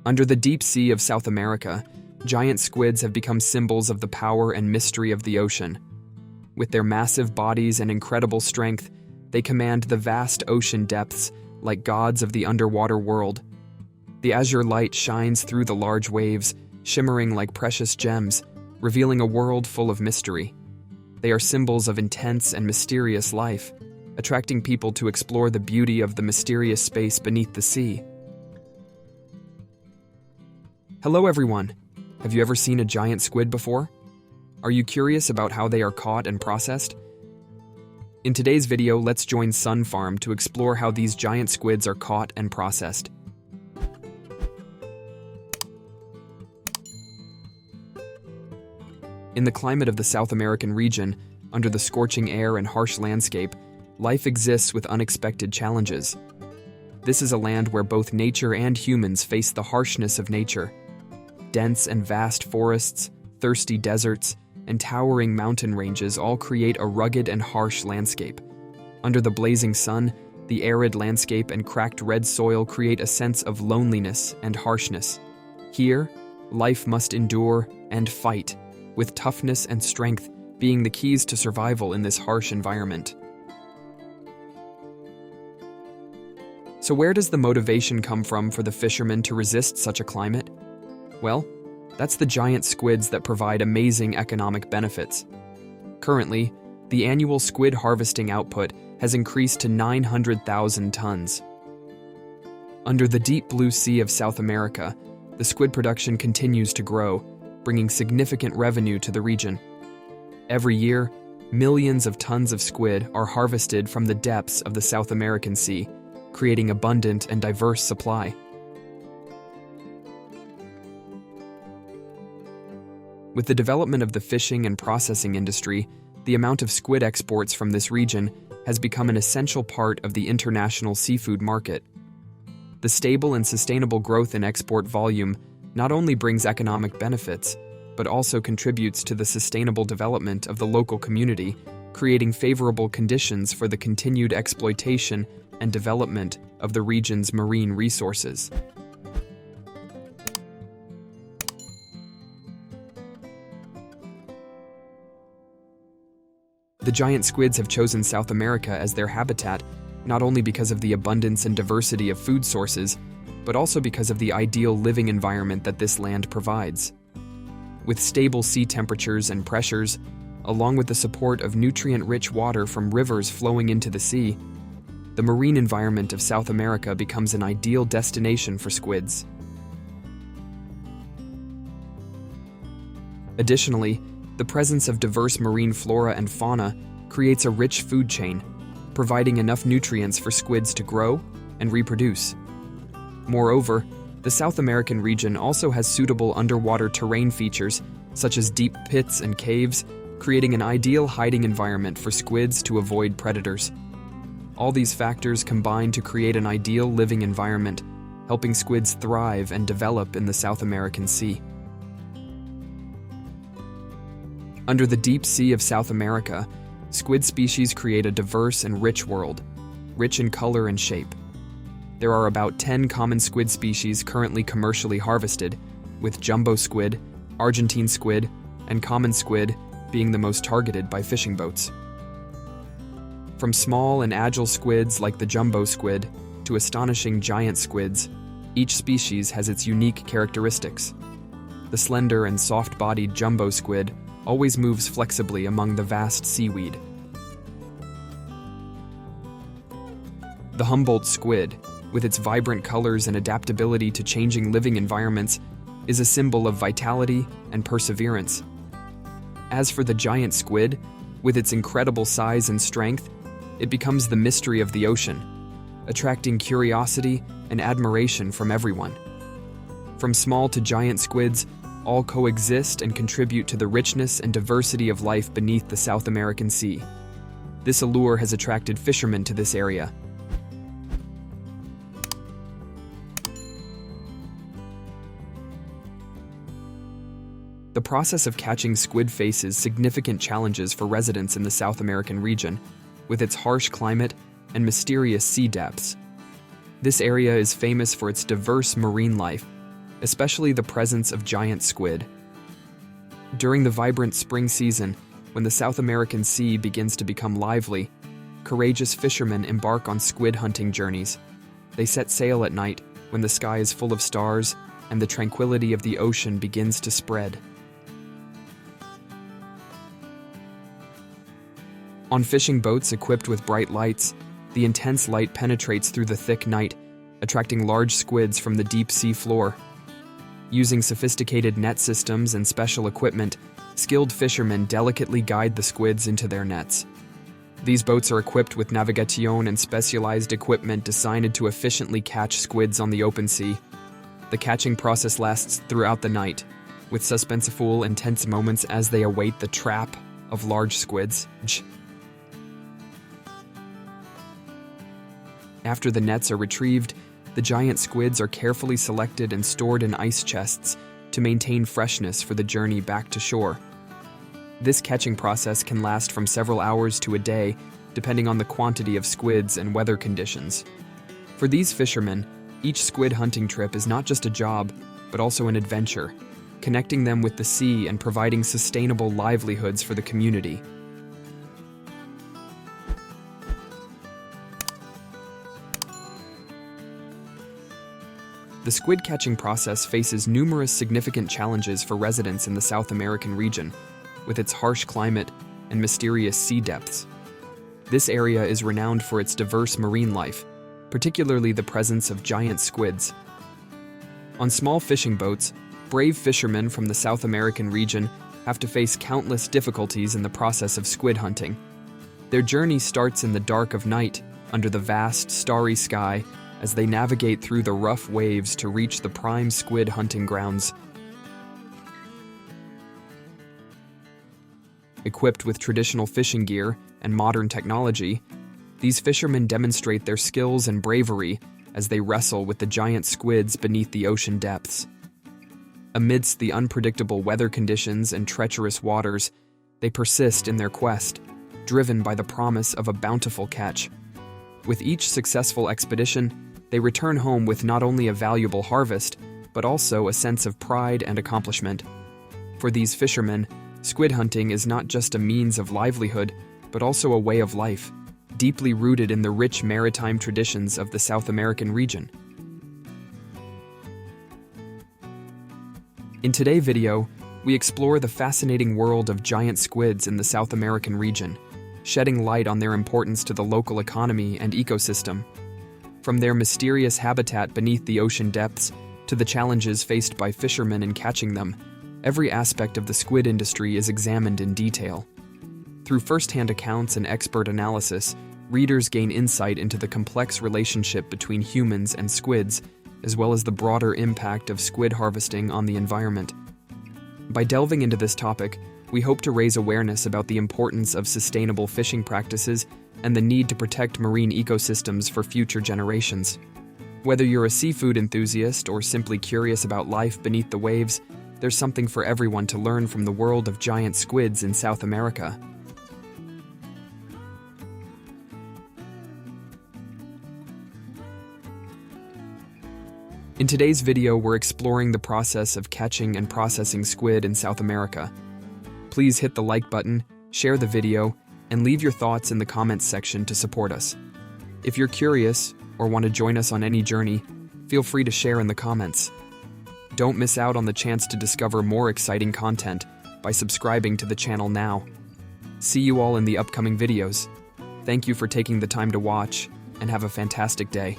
Under the deep sea of South America, giant squids have become symbols of the power and mystery of the ocean. With their massive bodies and incredible strength, they command the vast ocean depths like gods of the underwater world. The azure light shines through the large waves, shimmering like precious gems, revealing a world full of mystery. They are symbols of intense and mysterious life, attracting people to explore the beauty of the mysterious space beneath the sea. Hello everyone! Have you ever seen a giant squid before? Are you curious about how they are caught and processed? In today's video, let's join Sun Farm to explore how these giant squids are caught and processed. In the climate of the South American region, under the scorching air and harsh landscape, life exists with unexpected challenges. This is a land where both nature and humans face the harshness of nature. Dense and vast forests, thirsty deserts, and towering mountain ranges all create a rugged and harsh landscape. Under the blazing sun, the arid landscape and cracked red soil create a sense of loneliness and harshness. Here, life must endure and fight, with toughness and strength being the keys to survival in this harsh environment. So where does the motivation come from for the fishermen to resist such a climate? Well, that's the giant squids that provide amazing economic benefits. Currently, the annual squid harvesting output has increased to 900,000 tons. Under the deep blue sea of South America, the squid production continues to grow, bringing significant revenue to the region. Every year, millions of tons of squid are harvested from the depths of the South American Sea, creating abundant and diverse supply. With the development of the fishing and processing industry, the amount of squid exports from this region has become an essential part of the international seafood market. The stable and sustainable growth in export volume not only brings economic benefits, but also contributes to the sustainable development of the local community, creating favorable conditions for the continued exploitation and development of the region's marine resources. The giant squids have chosen South America as their habitat, not only because of the abundance and diversity of food sources, but also because of the ideal living environment that this land provides. With stable sea temperatures and pressures, along with the support of nutrient-rich water from rivers flowing into the sea, the marine environment of South America becomes an ideal destination for squids. Additionally, the presence of diverse marine flora and fauna creates a rich food chain, providing enough nutrients for squids to grow and reproduce. Moreover, the South American region also has suitable underwater terrain features, such as deep pits and caves, creating an ideal hiding environment for squids to avoid predators. All these factors combine to create an ideal living environment, helping squids thrive and develop in the South American Sea. Under the deep sea of South America, squid species create a diverse and rich world, rich in color and shape. There are about 10 common squid species currently commercially harvested, with jumbo squid, Argentine squid, and common squid being the most targeted by fishing boats. From small and agile squids like the jumbo squid to astonishing giant squids, each species has its unique characteristics. The slender and soft-bodied jumbo squid always moves flexibly among the vast seaweed. The Humboldt squid, with its vibrant colors and adaptability to changing living environments, is a symbol of vitality and perseverance. As for the giant squid, with its incredible size and strength, it becomes the mystery of the ocean, attracting curiosity and admiration from everyone. From small to giant squids, all coexist and contribute to the richness and diversity of life beneath the South American Sea. This allure has attracted fishermen to this area. The process of catching squid faces significant challenges for residents in the South American region, with its harsh climate and mysterious sea depths. This area is famous for its diverse marine life, especially the presence of giant squid. During the vibrant spring season, when the South American Sea begins to become lively, courageous fishermen embark on squid hunting journeys. They set sail at night when the sky is full of stars and the tranquility of the ocean begins to spread. On fishing boats equipped with bright lights, the intense light penetrates through the thick night, attracting large squids from the deep sea floor. Using sophisticated net systems and special equipment, skilled fishermen delicately guide the squids into their nets. These boats are equipped with navigation and specialized equipment designed to efficiently catch squids on the open sea. The catching process lasts throughout the night, with suspenseful, intense moments as they await the trap of large squids. After the nets are retrieved, the giant squids are carefully selected and stored in ice chests to maintain freshness for the journey back to shore. This catching process can last from several hours to a day, depending on the quantity of squids and weather conditions. For these fishermen, each squid hunting trip is not just a job, but also an adventure, connecting them with the sea and providing sustainable livelihoods for the community. The squid catching process faces numerous significant challenges for residents in the South American region, with its harsh climate and mysterious sea depths. This area is renowned for its diverse marine life, particularly the presence of giant squids. On small fishing boats, brave fishermen from the South American region have to face countless difficulties in the process of squid hunting. Their journey starts in the dark of night, under the vast, starry sky, as they navigate through the rough waves to reach the prime squid hunting grounds. Equipped with traditional fishing gear and modern technology, these fishermen demonstrate their skills and bravery as they wrestle with the giant squids beneath the ocean depths. Amidst the unpredictable weather conditions and treacherous waters, they persist in their quest, driven by the promise of a bountiful catch. With each successful expedition, they return home with not only a valuable harvest, but also a sense of pride and accomplishment. For these fishermen, squid hunting is not just a means of livelihood, but also a way of life, deeply rooted in the rich maritime traditions of the South American region. In today's video, we explore the fascinating world of giant squids in the South American region, shedding light on their importance to the local economy and ecosystem. From their mysterious habitat beneath the ocean depths to the challenges faced by fishermen in catching them, every aspect of the squid industry is examined in detail. Through first-hand accounts and expert analysis, readers gain insight into the complex relationship between humans and squids, as well as the broader impact of squid harvesting on the environment. By delving into this topic, we hope to raise awareness about the importance of sustainable fishing practices and the need to protect marine ecosystems for future generations. Whether you're a seafood enthusiast or simply curious about life beneath the waves, there's something for everyone to learn from the world of giant squids in South America. In today's video, we're exploring the process of catching and processing squid in South America. Please hit the like button, share the video, and leave your thoughts in the comments section to support us. If you're curious or want to join us on any journey, feel free to share in the comments. Don't miss out on the chance to discover more exciting content by subscribing to the channel now. See you all in the upcoming videos. Thank you for taking the time to watch, and have a fantastic day.